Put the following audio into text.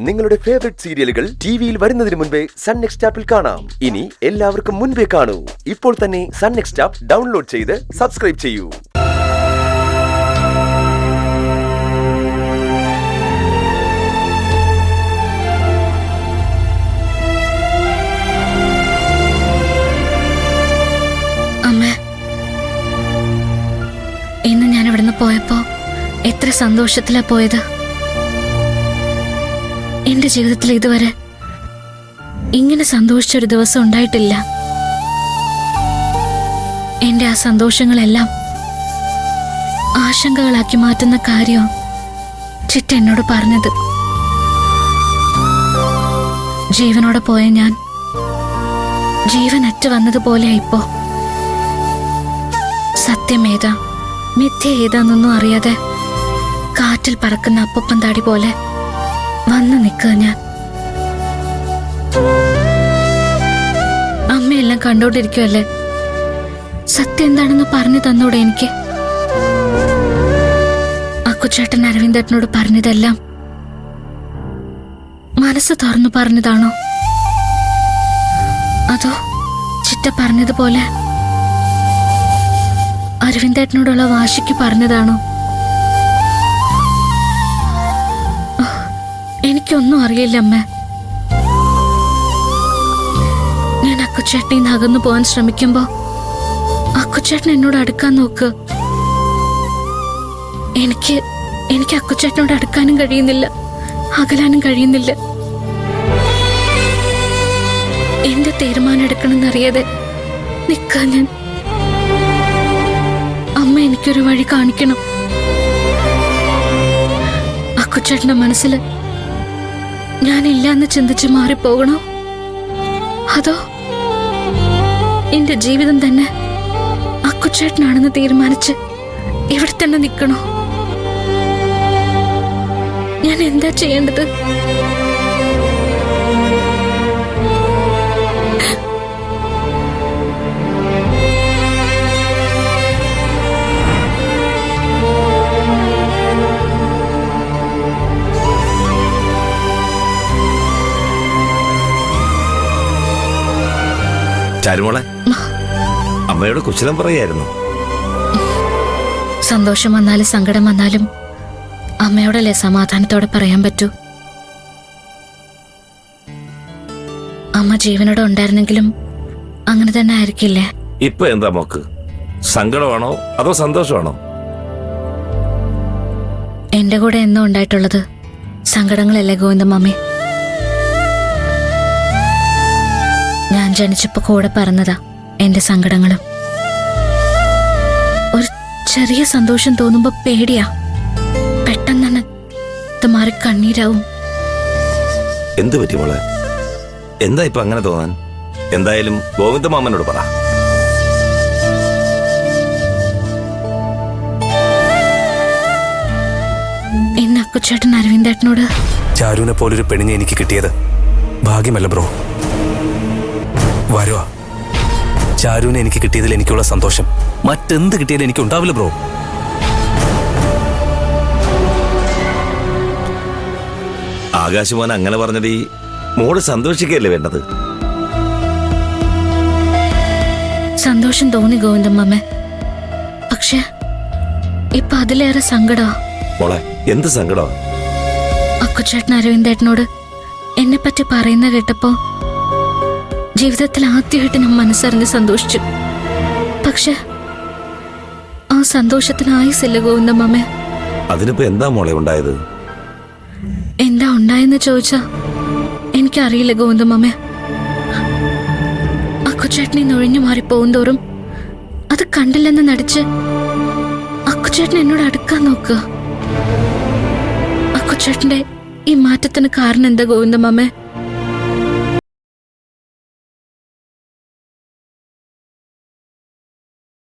നിങ്ങളുടെ ഫേവറേറ്റ് സീരിയലുകൾ ടിവിയിൽ വരുന്നതിന് മുൻപേ സൺ നെക്സ്റ്റ് ആപ്പിൽ കാണാം. ഇനി എല്ലാവർക്കും മുൻപേ കാണൂ. ഇപ്പോൾ തന്നെ സൺ നെക്സ്റ്റ് ആപ്പ് ഡൗൺലോഡ് ചെയ്ത് സബ്സ്ക്രൈബ് ചെയ്യൂ. ഇന്ന് ഞാൻ ഇവിടുന്ന് പോയപ്പോ എത്ര സന്തോഷത്തിലാ പോയത്. എന്റെ ജീവിതത്തിൽ ഇതുവരെ ഇങ്ങനെ സന്തോഷിച്ചൊരു ദിവസം ഉണ്ടായിട്ടില്ല. എന്റെ ആ സന്തോഷങ്ങളെല്ലാം ആശങ്കകളാക്കി മാറ്റുന്ന കാര്യം ചിറ്റ എന്നോട് പറഞ്ഞത്. ജീവനോടെ പോയ ഞാൻ ജീവനറ്റ് വന്നതുപോലെ ഇപ്പോ. സത്യമേതാ മിഥ്യ ഏതാന്നൊന്നും അറിയാതെ കാറ്റിൽ പറക്കുന്ന അപ്പപ്പൻ താടി പോലെ വന്നു നിൽക്കുക ഞാൻ. അമ്മയെല്ലാം കണ്ടോണ്ടിരിക്കുവല്ലേ, സത്യം എന്താണെന്ന് പറഞ്ഞു തന്നൂടെ എനിക്ക്? അക്കുച്ചേട്ടൻ അരവിന്ദേട്ടനോട് പറഞ്ഞതെല്ലാം മനസ്സ് തുറന്നു പറഞ്ഞതാണോ, അതോ ചിറ്റ പറഞ്ഞതുപോലെ അരവിന്ദേട്ടനോടുള്ള വാശിക്ക് പറഞ്ഞതാണോ? എനിക്കൊന്നും അറിയില്ല അമ്മ. ഞാൻ അക്കുച്ചേട്ടനിൽ നിന്ന് അകന്നു പോകാൻ ശ്രമിക്കുമ്പോ അക്കുച്ചേട്ടൻ എന്നോട് അടുക്കാൻ നോക്ക്. എനിക്ക് അക്കുച്ചേട്ടനോട് അടുക്കാനും കഴിയുന്നില്ല, അകലാനും കഴിയുന്നില്ല. എന്ത് തീരുമാനം എടുക്കണമെന്നറിയാതെ നിൽക്കാൻ ഞാൻ. അമ്മ എനിക്കൊരു വഴി കാണിക്കണം. അക്കുച്ചേട്ടന്റെ മനസ്സിൽ ഞാനില്ല എന്ന് ചിന്തിച്ച് മാറിപ്പോകണോ, അതോ എന്റെ ജീവിതം തന്നെ അക്കുച്ചേട്ടനാണെന്ന് തീരുമാനിച്ച് ഇവിടെ തന്നെ നിൽക്കണോ? ഞാൻ എന്താ ചെയ്യേണ്ടത്? ചാരുമോളെ, അമ്മയോട് കുശലം പറയായിരുന്നു. സന്തോഷം വന്നാലും സങ്കടം വന്നാലും അമ്മയോടല്ലേ സമാധാനത്തോടെ പറയാൻ പറ്റൂ. അമ്മ ജീവനോടെ ഉണ്ടായിരുന്നെങ്കിലും അങ്ങനെ തന്നെ ആയിരിക്കില്ലേ? ഇപ്പൊ എന്താ മോക്ക്, സങ്കടമാണോ അതോ സന്തോഷമാണോ? എന്റെ കൂടെ എന്നോ ഉണ്ടായിട്ടുള്ളത് സങ്കടങ്ങളല്ലേ ഗോവിന്ദമ്മേ? ഞാൻ ജനിച്ചപ്പോ കൂടെ പറഞ്ഞതാ എന്റെ സങ്കടങ്ങളും. ഒരു ചെറിയ സന്തോഷം തോന്നുമ്പോ പേടിയാ, പെട്ടെന്ന് തന്നെ ഇത് മാറി കണ്ണീരാവും. എന്തു പറ്റി മോളെ, എന്താ ഇപ്പൊ അങ്ങനെ തോന്നാൻ? എന്തായാലും ഗോവിന്ദമാമനോട് പറ. ഇന്ന് അക്കുച്ചേട്ടൻ അരവിന്ദേട്ടനോട് ചാരുവിനെ പോലൊരു പെണ്ണിനെ എനിക്ക് കിട്ടിയത് ഭാഗ്യമല്ല ബ്രോ. വരുവാ, ചാരുവിനെ എനിക്ക് കിട്ടിയതിൽ എനിക്കുള്ള സന്തോഷം മറ്റെന്ത് കിട്ടിയാലും എനിക്ക് ഉണ്ടാവില്ല ബ്രോ. ആകാശമോൻ അങ്ങനെ പറഞ്ഞത് ഈ മോള് സന്തോഷിക്കുകയല്ലേ വേണ്ടത്? സന്തോഷം തോന്നി ഗോവിന്ദമ്മ, പക്ഷെ ഇപ്പൊ അതിലേറെ സങ്കടാ. മോളെ, എന്ത് സങ്കടമാ? അക്കുച്ചേട്ടൻ അരവിന്ദേട്ടനോട് എന്നെ പറ്റി പറയുന്ന കേട്ടപ്പോ ജീവിതത്തിൽ ആദ്യമായിട്ട് ഞാൻ മനസ്സറിഞ്ഞ് സന്തോഷിച്ചു. പക്ഷെ ആ സന്തോഷത്തിന് ആയുസില്ല ഗോവിന്ദമ്മ. അതിനിപ്പോ എന്താ മോളെ ഉണ്ടായത്? എന്താ ഉണ്ടായെന്ന് ചോദിച്ചാ എനിക്കറിയില്ല ഗോവിന്ദമ്മ. അക്കുച്ചേട്ടനെ നൊഴിഞ്ഞു മാറി പോകുന്തോറും അത് കണ്ടില്ലെന്ന് നടിച്ച് അക്കുച്ചേട്ടൻ എന്നോട് അടുക്കാൻ നോക്കുക. അക്കുച്ചേട്ടന്റെ ഈ മാറ്റത്തിന് കാരണം എന്താ ഗോവിന്ദമ്മ?